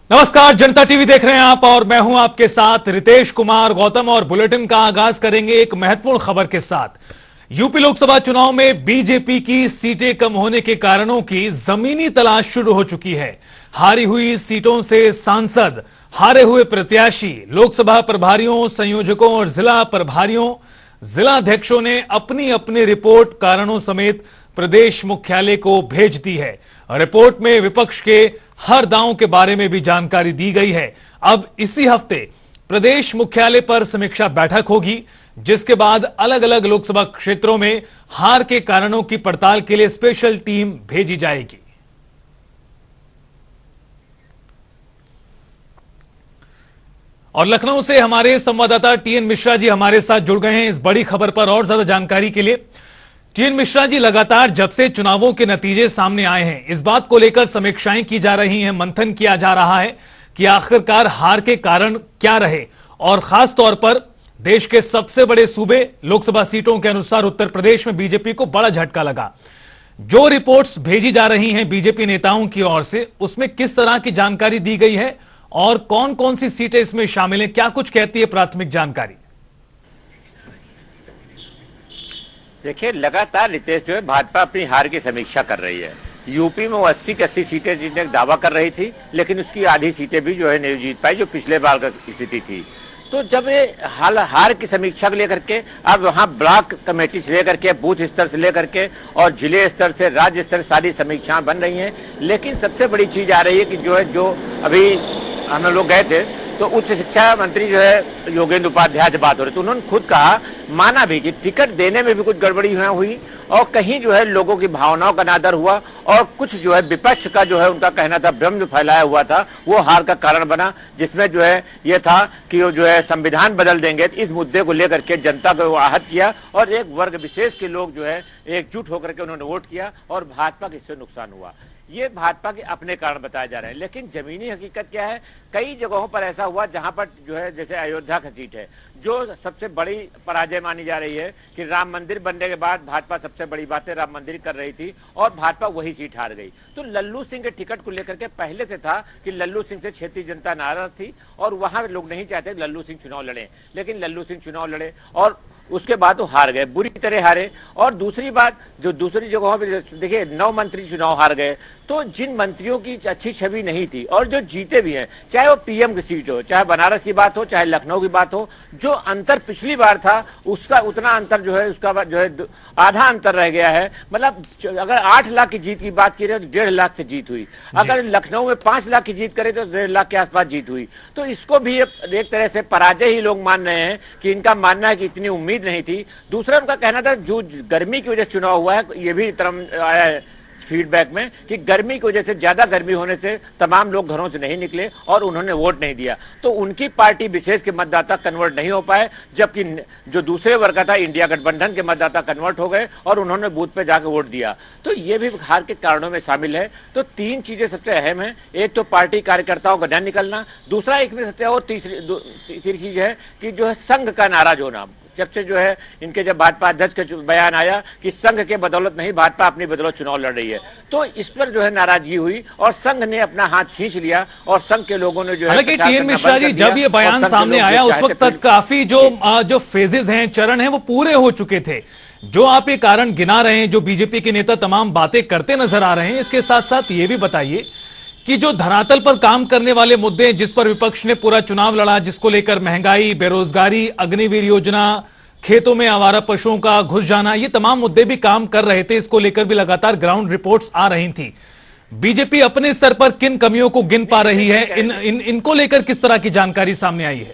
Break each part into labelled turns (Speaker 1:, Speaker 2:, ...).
Speaker 1: नमस्कार, जनता टीवी देख रहे हैं आप और मैं हूं आपके साथ रितेश कुमार गौतम। और बुलेटिन का आगाज करेंगे एक महत्वपूर्ण खबर के साथ। यूपी लोकसभा चुनाव में बीजेपी की सीटें कम होने के कारणों की जमीनी तलाश शुरू हो चुकी है। हारी हुई सीटों से सांसद, हारे हुए प्रत्याशी, लोकसभा प्रभारियों, संयोजकों और जिला प्रभारियों, जिलाध्यक्षों ने अपनी अपनी रिपोर्ट कारणों समेत प्रदेश मुख्यालय को भेज दी है। रिपोर्ट में विपक्ष के हर दांव के बारे में भी जानकारी दी गई है। अब इसी हफ्ते प्रदेश मुख्यालय पर समीक्षा बैठक होगी, जिसके बाद अलग अलग लोकसभा क्षेत्रों में हार के कारणों की पड़ताल के लिए स्पेशल टीम भेजी जाएगी। और लखनऊ से हमारे संवाददाता टीएन मिश्रा जी हमारे साथ जुड़ गए हैं इस बड़ी खबर पर और ज्यादा जानकारी के लिए। टीएन मिश्रा जी, लगातार जब से चुनावों के नतीजे सामने आए हैं, इस बात को लेकर समीक्षाएं की जा रही हैं, मंथन किया जा रहा है कि आखिरकार हार के कारण क्या रहे। और खास तौर पर देश के सबसे बड़े सूबे लोकसभा सीटों के अनुसार उत्तर प्रदेश में बीजेपी को बड़ा झटका लगा। जो रिपोर्ट्स भेजी जा रही हैं बीजेपी नेताओं की ओर से, उसमें किस तरह की जानकारी दी गई है और कौन कौन सी सीटें इसमें शामिल हैं, क्या कुछ कहती है प्राथमिक जानकारी?
Speaker 2: देखिए, लगातार रितेश जो है भाजपा अपनी हार की समीक्षा कर रही है। यूपी में वो 80 की 80 सीटें जीतने का दावा कर रही थी, लेकिन उसकी आधी सीटें भी जो है नहीं जीत पाई, जो पिछले बार की स्थिति थी। तो जब ये हार की समीक्षा को लेकर के अब वहाँ ब्लॉक कमेटी से लेकर के, बूथ स्तर से लेकर के और जिले स्तर से राज्य स्तर सारी समीक्षाएं बन रही हैं। लेकिन सबसे बड़ी चीज आ रही है कि जो अभी हम लोग गए थे तो उच्च शिक्षा मंत्री जो है योगेंद्र उपाध्याय से बात हो रही, तो उन्होंने खुद कहा, माना भी कि टिकट देने में भी कुछ गड़बड़ी हुई और कहीं जो है लोगों की भावनाओं का अनादर हुआ और कुछ जो है विपक्ष का जो है उनका कहना था, भ्रम जो फैलाया हुआ था वो हार का कारण बना, जिसमें जो है ये था कि वो जो है संविधान बदल देंगे। इस मुद्दे को लेकर के जनता को आहत किया और एक वर्ग विशेष के लोग जो है एकजुट होकर के उन्होंने वोट किया और भाजपा को इससे नुकसान हुआ। ये भाजपा के अपने कारण बताए जा रहे हैं, लेकिन जमीनी हकीकत क्या है, कई जगहों पर ऐसा हुआ जहां पर जो है जैसे अयोध्या की सीट है जो सबसे बड़ी पराजय मानी जा रही है कि राम मंदिर बनने के बाद भाजपा सबसे बड़ी बातें राम मंदिर कर रही थी और भाजपा वही सीट हार गई। तो लल्लू सिंह के टिकट को लेकर के पहले से था कि लल्लू सिंह से क्षेत्रीय जनता नाराज थी और वहां लोग नहीं चाहते लल्लू सिंह चुनाव लड़े, लेकिन लल्लू सिंह चुनाव लड़े और उसके बाद वो हार गए, बुरी तरह हारे। और दूसरी बात, जो दूसरी जगहों पे देखिए 9 मंत्री चुनाव हार गए, तो जिन मंत्रियों की अच्छी छवि नहीं थी और जो जीते भी हैं, चाहे वो पीएम की सीट हो, चाहे बनारस की बात हो, चाहे लखनऊ की बात हो, जो अंतर पिछली बार था उसका उतना अंतर जो है उसका जो है आधा अंतर रह गया है। मतलब अगर 8 लाख की जीत की बात की रहे तो 1.5 लाख से जीत हुई, अगर लखनऊ में 5 लाख की जीत करे तो 1.5 लाख के आसपास जीत हुई। तो इसको भी एक तरह से पराजय ही लोग मान रहे हैं कि इनका मानना है कि इतनी उम्मीद नहीं थी। दूसरा उनका कहना था जो गर्मी की वजह से चुनाव हुआ है, ये भी तरफ आया है फीडबैक में कि गर्मी की वजह से, ज्यादा गर्मी होने से तमाम लोग घरों से नहीं निकले और उन्होंने वोट नहीं दिया, तो उनकी पार्टी विशेष के मतदाता कन्वर्ट नहीं हो पाए, जबकि जो दूसरे वर्ग का था इंडिया गठबंधन के मतदाता कन्वर्ट हो गए और उन्होंने बूथ पे जाकर वोट दिया। तो ये भी हार के कारणों में शामिल है। तो 3 चीजें सबसे अहम है, एक तो पार्टी कार्यकर्ताओं का न निकलना, दूसरा इसमें सबसे और तीसरी चीज है कि जो है संघ का नाराज होना। जब से जो है इनके जब भाजपा अध्यक्ष का बयान आया कि संघ के बदौलत नहीं, भाजपा अपनी बदौलत चुनाव लड़ रही है, तो इस पर जो है नाराजगी हुई और संघ ने अपना हाथ खींच लिया और संघ के लोगों ने जो है।
Speaker 1: हालांकि टीएन मिश्रा जी, जब ये बयान सामने आया उस वक्त तक काफी जो फेजेस हैं, चरण हैं, वो पूरे हो चुके थे। जो आप ये कारण गिना रहे हैं, जो बीजेपी के नेता तमाम बातें करते नजर आ रहे हैं, इसके साथ साथ ये भी बताइए कि जो धरातल पर काम करने वाले मुद्दे जिस पर विपक्ष ने पूरा चुनाव लड़ा, जिसको लेकर महंगाई, बेरोजगारी, अग्निवीर योजना, खेतों में आवारा पशुओं का घुस जाना, ये तमाम मुद्दे भी काम कर रहे थे, इसको लेकर भी लगातार ग्राउंड रिपोर्ट्स आ रही थी। बीजेपी अपने स्तर पर किन कमियों को गिन पा रही है, इनको लेकर किस तरह की जानकारी सामने आई है?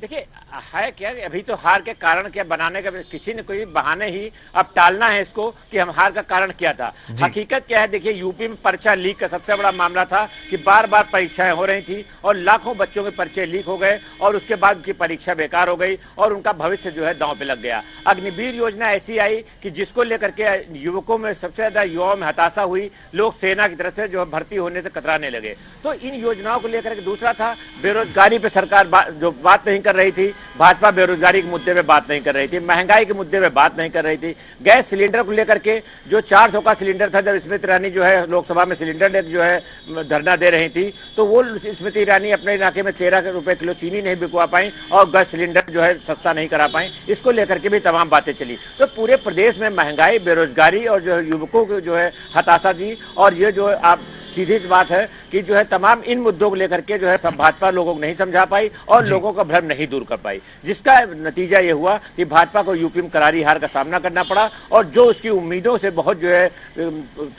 Speaker 2: देखिए, है क्या, अभी तो हार के कारण क्या बनाने का किसी ने कोई बहाने ही अब टालना है इसको कि हम हार का कारण क्या था। हकीकत क्या है, देखिए यूपी में पर्चा लीक का सबसे बड़ा मामला था कि बार बार परीक्षाएं हो रही थी और लाखों बच्चों के पर्चे लीक हो गए और उसके बाद उनकी परीक्षा बेकार हो गई और उनका भविष्य जो है दांव पे लग गया। अग्निवीर योजना ऐसी आई कि जिसको लेकर के युवकों में सबसे ज्यादा युवाओं में हताशा हुई, लोग सेना की तरफ से जो है भर्ती होने से कतराने लगे। तो इन योजनाओं को लेकर के दूसरा था बेरोजगारी पे सरकार जो बात नहीं कर रही थी, भाजपा बेरोजगारी के मुद्दे पे बात नहीं कर रही थी, महंगाई के मुद्दे पे बात नहीं कर रही थी, गैस सिलेंडर को लेकर के जो 400 का सिलेंडर था, जब स्मृति ईरानी जो है लोकसभा में सिलेंडर ले जो है धरना दे रही थी, तो वो स्मृति ईरानी अपने इलाके में 13 रुपए किलो चीनी नहीं बिकवा पाई और गैस सिलेंडर जो है सस्ता नहीं करा पाई। इसको लेकर के भी तमाम बातें चली। तो पूरे प्रदेश में महंगाई, बेरोजगारी और जो युवकों को जो है हताशा जी, और ये जो आप सीधी सी बात है कि जो है तमाम इन मुद्दों को लेकर के जो है सब भाजपा लोगों को नहीं समझा पाई और लोगों का भ्रम नहीं दूर कर पाई, जिसका नतीजा ये हुआ कि भाजपा को यूपी में करारी हार का सामना करना पड़ा और जो उसकी उम्मीदों से बहुत जो है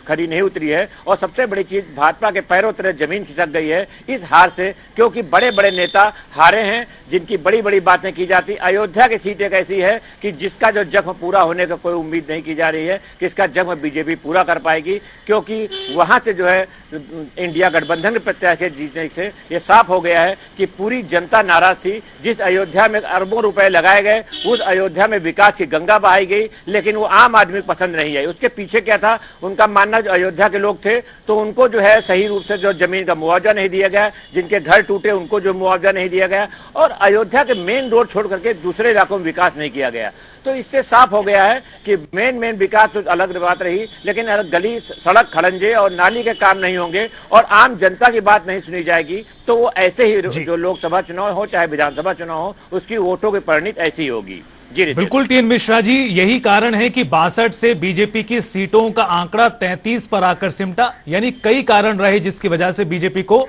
Speaker 2: खरी नहीं उतरी है। और सबसे बड़ी चीज, भाजपा के पैरों तले जमीन खिसक गई है इस हार से, क्योंकि बड़े बड़े नेता हारे हैं जिनकी बड़ी बड़ी बातें की जाती। अयोध्या की सीट एक ऐसी है कि जिसका जो जख्म पूरा होने का कोई उम्मीद नहीं की जा रही है कि इसका जख्म बीजेपी पूरा कर पाएगी, क्योंकि वहां से जो है इंडिया गठबंधन के प्रत्याशी जीतने से ये साफ हो गया है कि पूरी जनता नाराज थी। जिस अयोध्या में अरबों रुपए लगाए गए, उस अयोध्या में विकास की गंगा बहाई गई, लेकिन वो आम आदमी को पसंद नहीं आई। उसके पीछे क्या था, उनका मानना जो अयोध्या के लोग थे तो उनको जो है सही रूप से जो जमीन का मुआवजा नहीं दिया गया, जिनके घर टूटे उनको जो मुआवजा नहीं दिया गया, और अयोध्या के मेन रोड छोड़ करके दूसरे इलाकों में विकास नहीं किया गया। तो इससे साफ हो गया है कि मेन विकास तो अलग बात रही, लेकिन अगर गली, सड़क, खड़ंजे और नाली के काम नहीं होंगे और आम जनता की बात नहीं सुनी जाएगी तो वो ऐसे ही जो लोकसभा चुनाव हो चाहे विधानसभा चुनाव हो, उसकी वोटों की परिणति ऐसी ही होगी। जी
Speaker 1: बिल्कुल टीएन मिश्रा जी, यही कारण है कि 62 से बीजेपी की सीटों का आंकड़ा 33 पर आकर सिमटा। यानी कई कारण रहे जिसकी वजह से बीजेपी को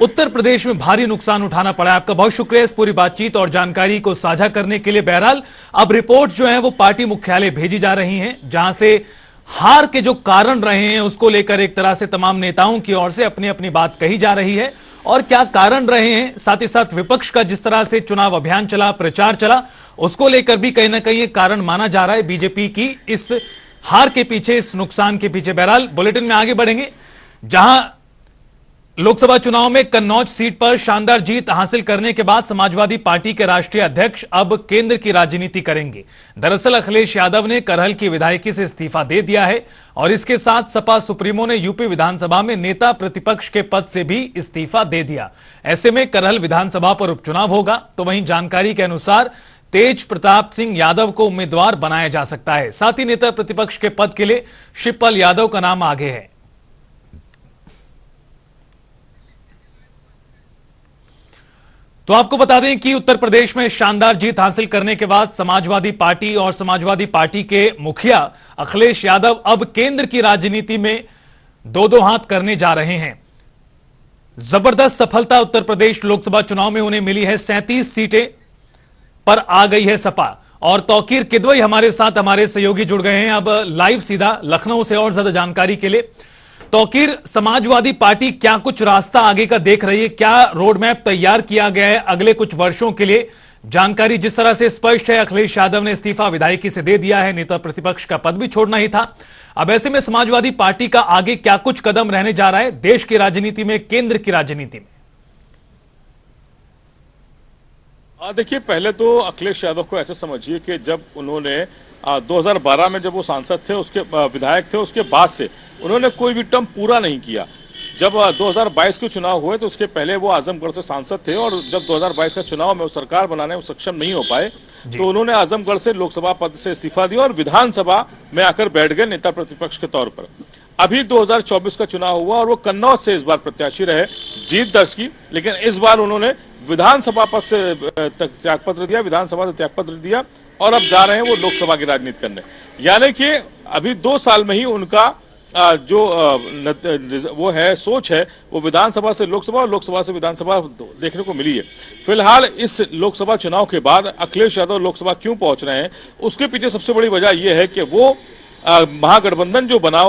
Speaker 1: उत्तर प्रदेश में भारी नुकसान उठाना पड़ा। आपका बहुत शुक्रिया इस पूरी बातचीत और जानकारी को साझा करने के लिए। बहरहाल अब रिपोर्ट जो है वो पार्टी मुख्यालय भेजी जा रही हैं, जहां से हार के जो कारण रहे हैं उसको लेकर एक तरह से तमाम नेताओं की ओर से अपनी अपनी बात कही जा रही है और क्या कारण रहे हैं, साथ ही साथ विपक्ष का जिस तरह से चुनाव अभियान चला, प्रचार चला, उसको लेकर भी कहीं ना कहीं एक कारण माना जा रहा है बीजेपी की इस हार के पीछे, इस नुकसान के पीछे। बहरहाल बुलेटिन में आगे बढ़ेंगे, जहां लोकसभा चुनाव में कन्नौज सीट पर शानदार जीत हासिल करने के बाद समाजवादी पार्टी के राष्ट्रीय अध्यक्ष अब केंद्र की राजनीति करेंगे। दरअसल अखिलेश यादव ने करहल की विधायकी से इस्तीफा दे दिया है और इसके साथ सपा सुप्रीमो ने यूपी विधानसभा में नेता प्रतिपक्ष के पद से भी इस्तीफा दे दिया। ऐसे में करहल विधानसभा पर उपचुनाव होगा, तो वहीं जानकारी के अनुसार तेज प्रताप सिंह यादव को उम्मीदवार बनाया जा सकता है। साथ ही नेता प्रतिपक्ष के पद के लिए शिवपाल यादव का नाम आगे है। तो आपको बता दें कि उत्तर प्रदेश में शानदार जीत हासिल करने के बाद समाजवादी पार्टी और समाजवादी पार्टी के मुखिया अखिलेश यादव अब केंद्र की राजनीति में दो हाथ करने जा रहे हैं। जबरदस्त सफलता उत्तर प्रदेश लोकसभा चुनाव में उन्हें मिली है। 37 सीटें पर आ गई है सपा। और तौकीर किदवई हमारे साथ, हमारे सहयोगी जुड़ गए हैं अब लाइव सीधा लखनऊ से और ज्यादा जानकारी के लिए। तौकीर, समाजवादी पार्टी क्या कुछ रास्ता आगे का देख रही है, क्या रोड मैप तैयार किया गया है अगले कुछ वर्षों के लिए? जानकारी जिस तरह से स्पष्ट है, अखिलेश यादव ने इस्तीफा विधायकी से दे दिया है, नेता प्रतिपक्ष का पद भी छोड़ना ही था। अब ऐसे में समाजवादी पार्टी का आगे क्या कुछ कदम रहने जा रहा है देश की राजनीति में, केंद्र की राजनीति में?
Speaker 3: देखिए, पहले तो अखिलेश यादव को ऐसे समझिए कि जब उन्होंने 2012 में जब वो सांसद थे, उसके विधायक थे, उसके बाद से उन्होंने कोई भी टर्म पूरा नहीं किया। जब 2022 के चुनाव हुए तो उसके पहले वो आजमगढ़ से सांसद थे और जब 2022 का चुनाव में वो सरकार बनाने में सक्षम नहीं हो पाए तो उन्होंने आजमगढ़ से लोकसभा पद से इस्तीफा दिया और विधानसभा में आकर बैठ गए नेता प्रतिपक्ष के तौर पर। अभी 2024 का चुनाव हुआ और वो कन्नौज से इस बार प्रत्याशी रहे, जीत दर्ज की, लेकिन इस बार उन्होंने विधानसभा पद से त्यागपत्र दिया, विधानसभा से त्यागपत्र दिया और अब जा रहे हैं वो लोकसभा की राजनीति करने। यानी कि अभी 2 साल में ही उनका जो वो है सोच है वो विधानसभा से लोकसभा और लोकसभा से विधानसभा देखने को मिली है। फिलहाल इस लोकसभा चुनाव के बाद अखिलेश यादव लोकसभा क्यों पहुंच रहे हैं, उसके पीछे सबसे बड़ी वजह यह है कि वो महागठबंधन जो बना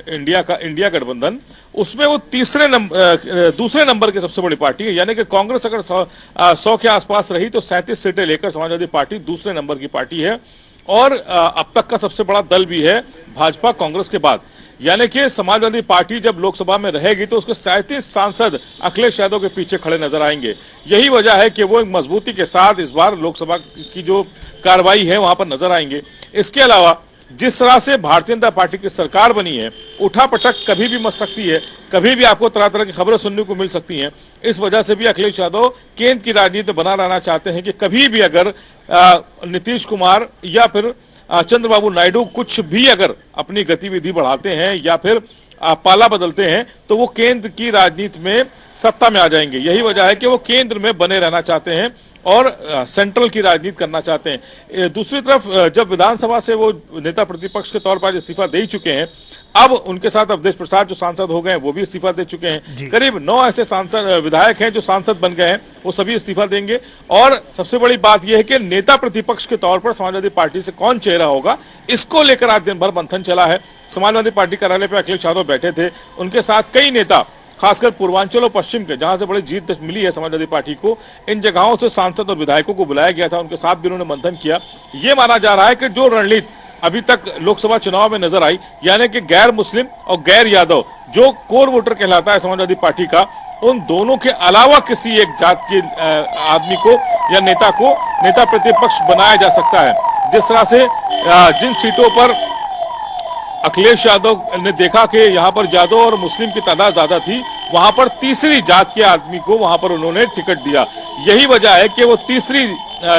Speaker 3: इंडिया गठबंधन, उसमें वो दूसरे नंबर की सबसे बड़ी पार्टी है। यानी कि कांग्रेस अगर 100 के आसपास रही तो 37 सीटें लेकर समाजवादी पार्टी दूसरे नंबर की पार्टी है और अब तक का सबसे बड़ा दल भी है भाजपा कांग्रेस के बाद। यानी कि समाजवादी पार्टी जब लोकसभा में रहेगी तो उसके 37 सांसद अखिलेश यादव के पीछे खड़े नजर आएंगे। यही वजह है कि वो एक मजबूती के साथ इस बार लोकसभा की जो कार्रवाई है वहां पर नजर आएंगे। इसके अलावा जिस तरह से भारतीय जनता पार्टी की सरकार बनी है, उठापटक कभी भी मच सकती है, कभी भी आपको तरह तरह की खबरें सुनने को मिल सकती हैं। इस वजह से भी अखिलेश यादव केंद्र की राजनीति बना रहना चाहते हैं कि कभी भी अगर नीतीश कुमार या फिर चंद्रबाबू नायडू कुछ भी अगर अपनी गतिविधि बढ़ाते हैं या फिर पाला बदलते हैं तो वो केंद्र की राजनीति में सत्ता में आ जाएंगे। यही वजह है कि वो केंद्र में बने रहना चाहते हैं और सेंट्रल की राजनीति करना चाहते हैं। दूसरी तरफ जब विधानसभा से वो नेता प्रतिपक्ष के तौर पर इस्तीफा दे चुके हैं, अब उनके साथ अवधेश प्रसाद जो सांसद हो गए हैं वो भी इस्तीफा दे चुके हैं। करीब 9 ऐसे सांसद विधायक हैं जो सांसद बन गए हैं, वो सभी इस्तीफा देंगे। और सबसे बड़ी बात यह है कि नेता प्रतिपक्ष के तौर पर समाजवादी पार्टी से कौन चेहरा होगा, इसको लेकर आज दिन भर मंथन चला है। समाजवादी पार्टी कार्यालय पर अखिलेश यादव बैठे थे, उनके साथ कई नेता, खासकर पूर्वांचल और पश्चिम के जहां से बड़ी जीत मिली है समाजवादी पार्टी को, इन जगहों से सांसद और विधायकों को बुलाया गया था, उनके साथ भी उन्होंने मंथन किया। यह माना जा रहा है कि जो रणनीति अभी तक लोकसभा चुनाव में नजर आई, यानी कि गैर मुस्लिम और गैर यादव जो कोर वोटर कहलाता है समाजवादी पार्टी का, उन दोनों के अलावा किसी एक जात के आदमी को या नेता को नेता प्रतिपक्ष बनाया जा सकता है। जिस तरह से जिन सीटों पर अखिलेश यादव ने देखा कि यहां पर यादव और मुस्लिम की तादाद ज्यादा थी, वहां पर तीसरी जात के आदमी को वहां पर उन्होंने टिकट दिया। यही वजह है कि वो तीसरी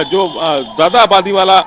Speaker 3: जो ज्यादा आबादी वाला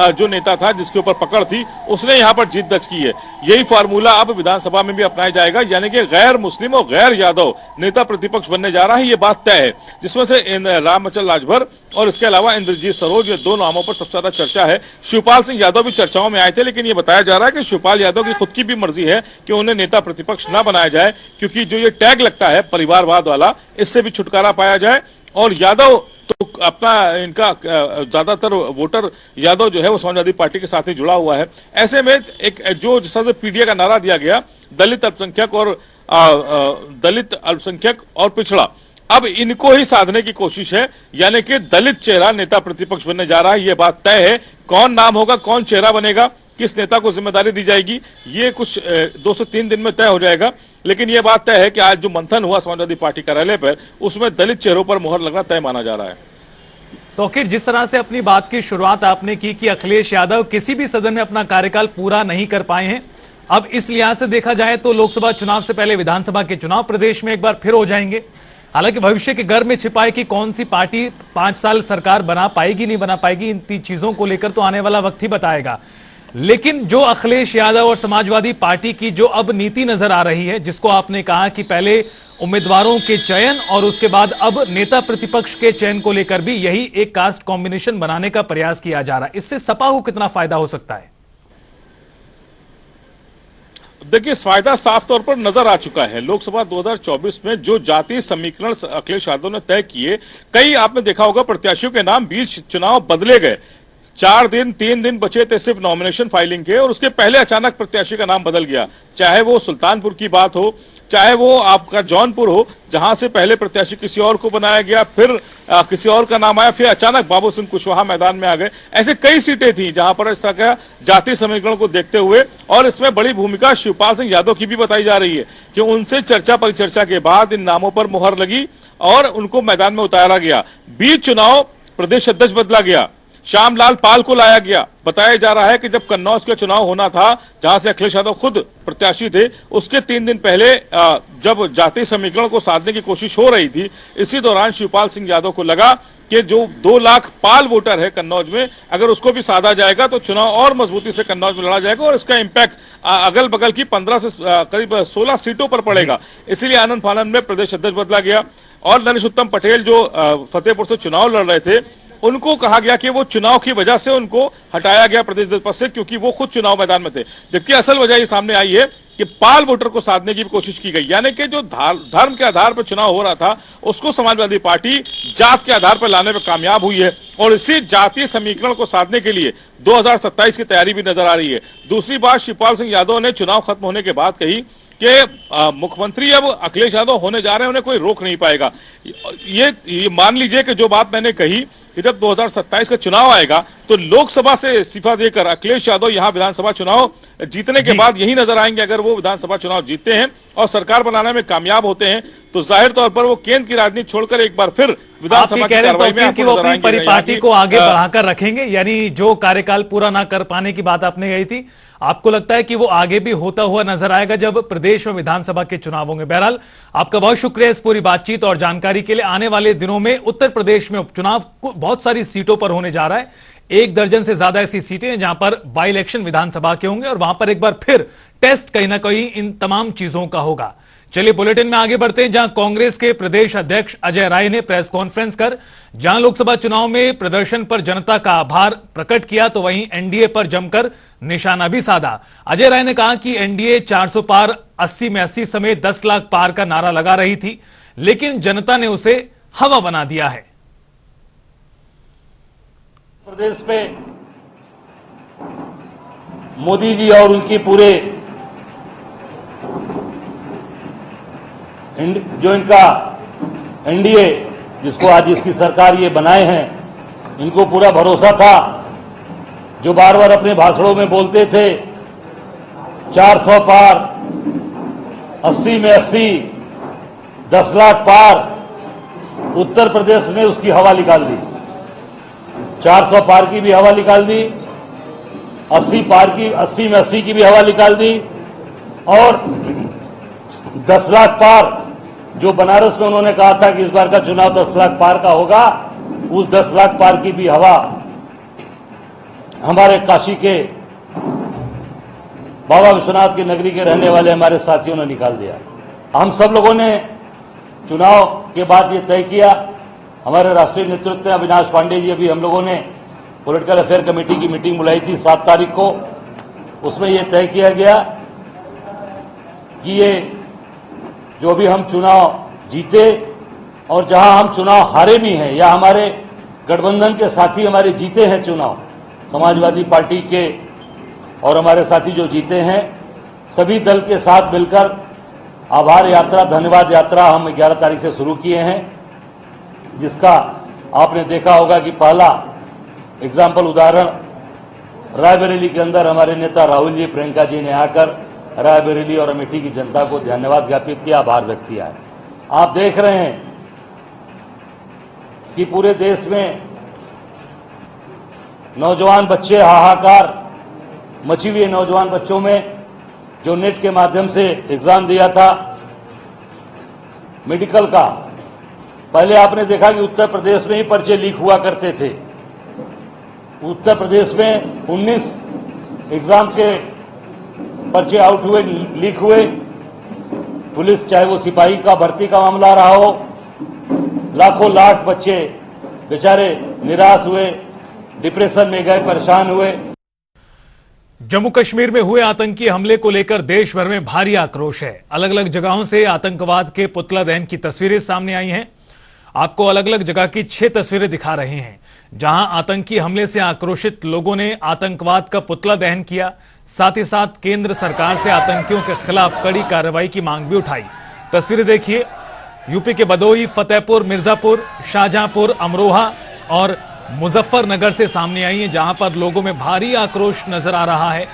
Speaker 3: जो नेता था जिसके ऊपर पकड़ थी, उसने यहां पर जीत दर्ज की है। यही फार्मूला अब विधानसभा में भी अपनाया जाएगा, यानी कि गैर मुस्लिम और गैर यादव नेता प्रतिपक्ष बनने जा रहा है, ये बात तय है। जिसमें से रामचंद्र राजभर और इसके अलावा इंद्रजीत सरोज, ये दो नामों पर सबसे ज्यादा चर्चा है। शिवपाल सिंह यादव भी चर्चाओं में आए थे, लेकिन ये बताया जा रहा है कि शिवपाल यादव की खुद की भी मर्जी है कि उन्हें नेता प्रतिपक्ष न बनाया जाए, क्योंकि जो ये टैग लगता है परिवारवाद वाला, इससे भी छुटकारा पाया जाए। और यादव तो अपना इनका ज्यादातर वोटर यादव जो है वो समाजवादी पार्टी के साथ ही जुड़ा हुआ है। ऐसे में एक जो जिस पीडीए का नारा दिया गया, दलित अल्पसंख्यक और पिछड़ा, अब इनको ही साधने की कोशिश है, यानी कि दलित चेहरा नेता प्रतिपक्ष बनने जा रहा है। ये बात तय है। कौन नाम होगा, कौन चेहरा बनेगा, किस नेता को जिम्मेदारी दी जाएगी, ये कुछ 2 से 3 दिन में तय हो जाएगा। लेकिन यह बात तय है कि आज जो मंथन हुआ समाजवादी पार्टी कार्यालय पर, उसमें दलित चेहरों पर मुहर लगना तय माना जा रहा है।
Speaker 1: तो आखिर जिस तरह से अपनी बात की शुरुआत आपने की कि अखिलेश यादव किसी भी सदन में अपना कार्यकाल पूरा नहीं कर पाए हैं, अब इस लिहाज से देखा जाए तो लोकसभा चुनाव से पहले विधानसभा के चुनाव प्रदेश में एक बार फिर हो जाएंगे। हालांकि भविष्य के घर में छिपा है कि कौन सी पार्टी 5 साल सरकार बना पाएगी नहीं बना पाएगी, इन 3 चीजों को लेकर तो आने वाला वक्त ही बताएगा। लेकिन जो अखिलेश यादव और समाजवादी पार्टी की जो अब नीति नजर आ रही है, जिसको आपने कहा कि पहले उम्मीदवारों के चयन और उसके बाद अब नेता प्रतिपक्ष के चयन को लेकर भी यही एक कास्ट कॉम्बिनेशन बनाने का प्रयास किया जा रहा है, इससे सपा को कितना फायदा हो सकता है?
Speaker 3: देखिए, फायदा साफ तौर पर नजर आ चुका है। लोकसभा 2024 में जो जातीय समीकरण अखिलेश यादव ने तय किए, कई आपने देखा होगा प्रत्याशियों के नाम बीच चुनाव बदले गए। 3 दिन बचे थे सिर्फ नॉमिनेशन फाइलिंग के, और उसके पहले अचानक प्रत्याशी का नाम बदल गया। चाहे वो सुल्तानपुर की बात हो, चाहे वो आपका जौनपुर हो, जहां से पहले प्रत्याशी किसी और को बनाया गया, फिर किसी और का नाम आया, फिर अचानक बाबू सिंह कुशवाहा मैदान में आ गए। ऐसे कई सीटें थी जहां पर इस तरह का जातीय समीकरण को देखते हुए, और इसमें बड़ी भूमिका शिवपाल सिंह यादव की भी बताई जा रही है कि उनसे चर्चा परिचर्चा के बाद इन नामों पर मुहर लगी और उनको मैदान में उतारा गया। बीच चुनाव प्रदेश अध्यक्ष बदला गया, श्यामलाल पाल को लाया गया। बताया जा रहा है कि जब कन्नौज का चुनाव होना था, जहां से अखिलेश यादव खुद प्रत्याशी थे, उसके 3 दिन पहले जब जातीय समीकरण को साधने की कोशिश हो रही थी, इसी दौरान शिवपाल सिंह यादव को लगा कि जो 2 लाख पाल वोटर है कन्नौज में, अगर उसको भी साधा जाएगा तो चुनाव और मजबूती से कन्नौज में लड़ा जाएगा और इसका इंपैक्ट अगल बगल की 15 से करीब 16 सीटों पर पड़ेगा। इसीलिए आनंद फानंद में प्रदेश अध्यक्ष बदला गया। और नरेश उत्तम पटेल जो फतेहपुर से चुनाव लड़ रहे थे, उनको कहा गया कि वो चुनाव की वजह से उनको हटाया गया प्रदेश अध्यक्ष पद से, क्योंकि वो खुद चुनाव मैदान में थे। जबकि असल वजह ये सामने आई है कि पाल वोटर को साधने की भी कोशिश की गई, यानी कि जो धर्म के आधार पर चुनाव हो रहा था, उसको समाजवादी पार्टी जात के आधार पर लाने में कामयाब हुई है। और इसी जातीय समीकरण को साधने के लिए 2027 की तैयारी भी नजर आ रही है। दूसरी बात शिवपाल सिंह यादव ने चुनाव खत्म होने के बाद कही कि मुख्यमंत्री अब अखिलेश यादव होने जा रहे हैं, उन्हें कोई रोक नहीं पाएगा। ये मान लीजिए कि जो बात मैंने कही कि जब 2027 का चुनाव आएगा तो लोकसभा से इस्तीफा देकर अखिलेश यादव यहां विधानसभा चुनाव जीतने के बाद यही नजर आएंगे। अगर वो विधानसभा चुनाव जीतते हैं और सरकार बनाने में कामयाब होते हैं, तो जाहिर तौर पर वो केंद्र की राजनीति छोड़कर एक बार फिर विधानसभा
Speaker 1: आप
Speaker 3: की
Speaker 1: कह रहे
Speaker 3: कार्रवाई में
Speaker 1: हैं कि वो
Speaker 3: आपको नजर
Speaker 1: अपनी
Speaker 3: आएंगे
Speaker 1: परिपाटी
Speaker 3: यहाँ
Speaker 1: को आगे
Speaker 3: की,
Speaker 1: बढ़ाकर रखेंगे, यानी जो कार्यकाल पूरा ना कर पाने की बात आपने कही थी, आपको लगता है कि वो आगे भी होता हुआ नजर आएगा जब प्रदेश में विधानसभा के चुनाव होंगे। बहरहाल आपका बहुत शुक्रिया इस पूरी बातचीत और जानकारी के लिए। आने वाले दिनों में उत्तर प्रदेश में उपचुनाव बहुत सारी सीटों पर होने जा रहा है। 1 दर्जन से ज्यादा ऐसी सीटें हैं जहां पर बाई इलेक्शन विधानसभा के होंगे और वहां पर एक बार फिर टेस्ट कहीं ना कहीं इन तमाम चीजों का होगा। चलिए बुलेटिन में आगे बढ़ते हैं, जहां कांग्रेस के प्रदेश अध्यक्ष अजय राय ने प्रेस कॉन्फ्रेंस कर जहां लोकसभा चुनाव में प्रदर्शन पर जनता का आभार प्रकट किया, तो वहीं एनडीए पर जमकर निशाना भी साधा। अजय राय ने कहा कि एनडीए 400 पार, 80 में 80 समेत 10 लाख पार का नारा लगा रही थी, लेकिन जनता ने उसे हवा बना दिया है।
Speaker 4: प्रदेश में मोदी जी और उनकी पूरे जो इनका एनडीए जिसको आज इसकी सरकार ये बनाए हैं, इनको पूरा भरोसा था, जो बार बार अपने भाषणों में बोलते थे 400 पार, 80 में 80, 10 लाख पार, उत्तर प्रदेश ने उसकी हवा निकाल दी। 400 पार की भी हवा निकाल दी, 80 पार की, 80 में 80 की भी हवा निकाल दी, और 10 लाख पार जो बनारस में उन्होंने कहा था कि इस बार का चुनाव 10 लाख पार का होगा, उस 10 लाख पार की भी हवा हमारे काशी के बाबा विश्वनाथ की नगरी के रहने वाले हमारे साथियों ने निकाल दिया। हम सब लोगों ने चुनाव के बाद ये तय किया, हमारे राष्ट्रीय नेतृत्व अविनाश पांडे जी, अभी हम लोगों ने पॉलिटिकल अफेयर कमेटी की मीटिंग बुलाई थी 7 तारीख को, उसमें यह तय किया गया कि ये जो भी हम चुनाव जीते और जहां हम चुनाव हारे भी हैं या हमारे गठबंधन के साथी हमारे जीते हैं चुनाव, समाजवादी पार्टी के और हमारे साथी जो जीते हैं, सभी दल के साथ मिलकर आभार यात्रा, धन्यवाद यात्रा हम 11 तारीख से शुरू किए हैं, जिसका आपने देखा होगा कि पहला एग्जाम्पल उदाहरण रायबरेली के अंदर हमारे नेता राहुल जी, प्रियंका जी ने आकर रायबरेली और अमेठी की जनता को धन्यवाद ज्ञापित किया, आभार व्यक्त किया है। आप देख रहे हैं कि पूरे देश में नौजवान बच्चे, हाहाकार मची हुई है नौजवान बच्चों में, जो नेट के माध्यम से एग्जाम दिया था मेडिकल का। पहले आपने देखा कि उत्तर प्रदेश में ही पर्चे लीक हुआ करते थे। उत्तर प्रदेश में 19 एग्जाम के पर्चे आउट हुए, लीक हुए। पुलिस, चाहे वो सिपाही का भर्ती का मामला रहा हो, लाखों लाख बच्चे बेचारे निराश हुए, डिप्रेशन में गए, परेशान हुए।
Speaker 1: जम्मू कश्मीर में हुए आतंकी हमले को लेकर देश भर में भारी आक्रोश है। अलग अलग जगहों से आतंकवाद के पुतला दहन की तस्वीरें सामने आई हैं। आपको अलग अलग जगह की 6 तस्वीरें दिखा रहे हैं, जहां आतंकी हमले से आक्रोशित लोगों ने आतंकवाद का पुतला दहन किया। साथ ही साथ केंद्र सरकार से आतंकियों के खिलाफ कड़ी कार्रवाई की मांग भी उठाई। तस्वीरें देखिए, यूपी के बदोई, फतेहपुर, मिर्जापुर, शाहजहांपुर, अमरोहा और मुजफ्फरनगर से सामने आई हैं, जहां पर लोगों में भारी आक्रोश नजर आ रहा है।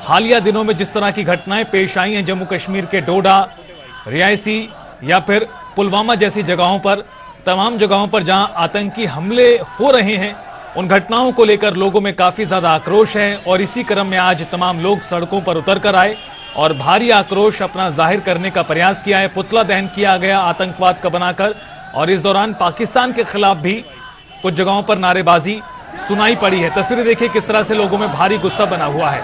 Speaker 1: हालिया दिनों में जिस तरह की घटनाएं पेश आई हैं जम्मू कश्मीर के डोडा, रियासी या फिर पुलवामा जैसी जगहों पर, तमाम जगहों पर जहां आतंकी हमले हो रहे हैं, उन घटनाओं को लेकर लोगों में काफी ज्यादा आक्रोश है। और इसी क्रम में आज तमाम लोग सड़कों पर उतर कर आए और भारी आक्रोश अपना जाहिर करने का प्रयास किया है। पुतला दहन किया गया आतंकवाद का बनाकर, और इस दौरान पाकिस्तान के खिलाफ भी कुछ जगहों पर नारेबाजी सुनाई पड़ी है। तस्वीरें देखिए किस तरह से लोगों में भारी गुस्सा बना हुआ है।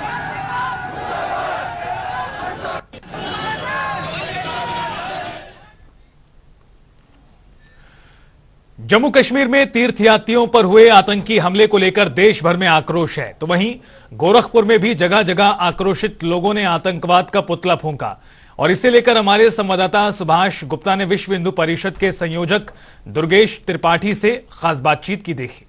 Speaker 1: जम्मू कश्मीर में तीर्थयात्रियों पर हुए आतंकी हमले को लेकर देश भर में आक्रोश है, तो वहीं गोरखपुर में भी जगह जगह आक्रोशित लोगों ने आतंकवाद का पुतला फूंका। और इसे लेकर हमारे संवाददाता सुभाष गुप्ता ने विश्व हिंदू परिषद के संयोजक दुर्गेश त्रिपाठी से खास बातचीत की। देखी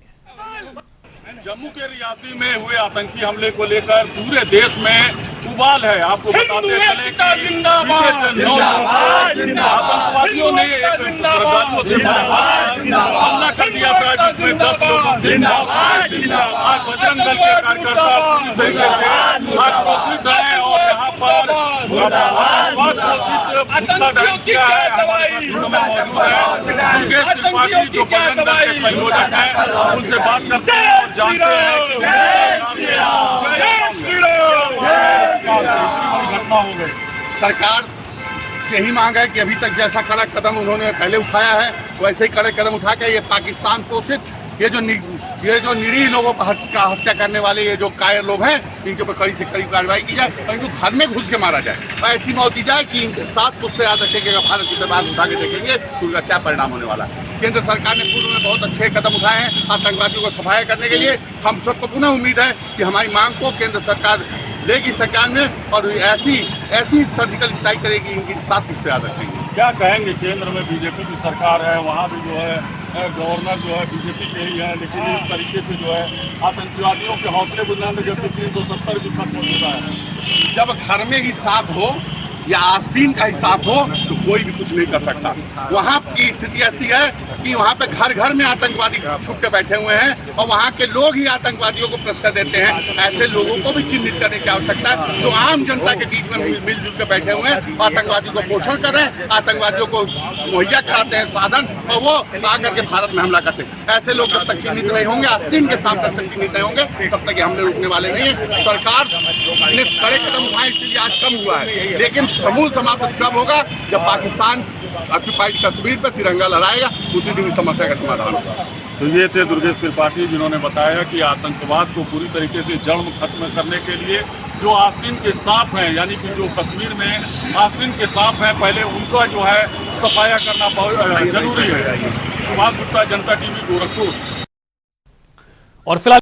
Speaker 5: जम्मू के रियासी में हुए आतंकी हमले को लेकर पूरे देश में उबाल है। आपको बताते चले कि आतंकवादियों ने श्रद्धालुओं से हमला कर दिया था, जिसमें 10 लोग आज बजरंग दल के कार्यकर्ता पूरी तरीके से आक्रोशित हैं और यहाँ पर घोषित आतंकियों की क्या दवाई, दुर्गेश त्रिपाठी जो बजरंग दल के संयोजक हैं उनसे बात करते हैं और जानते हैं घटना हो गई।
Speaker 6: सरकार से यही मांग है कि अभी तक जैसा कड़क कदम उन्होंने पहले उठाया है वैसे ही कड़क कदम उठा के ये पाकिस्तान पोषित ये जो निरीह लोगों का हत्या करने वाले ये जो कायर लोग हैं इनके ऊपर कड़ी से कड़ी कार्रवाई की जाए और इनको घर में घुस के मारा जाए और ऐसी मौत दी जाए कि इनके साथ कुछ याद रखेंगे अगर भारत की तरफ उठा के देखेंगे तो उनका क्या परिणाम होने वाला है। केंद्र सरकार ने पूर्व में बहुत अच्छे कदम उठाए हैं आतंकवादियों को सफाया करने के लिए। हम सबको पुनः उम्मीद है कि हमारी मांग को केंद्र सरकार लेगी सरकार में और ऐसी सर्जिकल स्ट्राइक करेगी इनके साथ कुछ याद रखेंगे।
Speaker 5: क्या कहेंगे, केंद्र में बीजेपी की सरकार है, वहाँ भी जो है गवर्नर जो है बीजेपी के ही है, लेकिन इस तरीके से जो है आतंकवादियों के हौसले बुलंद जबकि 370 भी खत्म हो चुका है।
Speaker 6: जब घर में ही साथ हो या आस्तीन का हिसाब हो तो कोई भी कुछ नहीं कर सकता। वहाँ की स्थिति ऐसी है कि वहाँ पे घर घर में आतंकवादी छुप के बैठे हुए हैं और वहाँ के लोग ही आतंकवादियों को प्रश्रय देते हैं। ऐसे लोगों को भी चिन्हित करने की आवश्यकता है जो आम जनता के बीच में मिलजुल के बैठे हुए हैं, आतंकवादियों को पोषण कर रहे हैं, आतंकवादियों को मुहैया कराते हैं साधन और वो आकर के भारत में हमला करते हैं। ऐसे लोग जब तक चिन्हित नहीं होंगे, आस्तीन के साथ जब तक चिन्हित नहीं होंगे तब तक हमले रुकने वाले नहीं है। सरकार ने कड़े कदम उठाए इसलिए आज कम हुआ है, लेकिन समूल समाप्त तब होगा जब पाकिस्तान ऑक्युपाइड कश्मीर पर तिरंगा लहराएगा, उसी दिन समस्या का समाधान होगा।
Speaker 5: तो ये थे दुर्गेश त्रिपाठी जिन्होंने बताया कि आतंकवाद को पूरी तरीके से जड़ खत्म करने के लिए जो आस्तीन के सांप हैं, यानी कि जो कश्मीर में आस्तीन के सांप हैं, पहले उनका जो है सफाया करना जरूरी है। सुभाष गुप्ता, जनता टीवी, गोरखपुर।
Speaker 1: और फिलहाल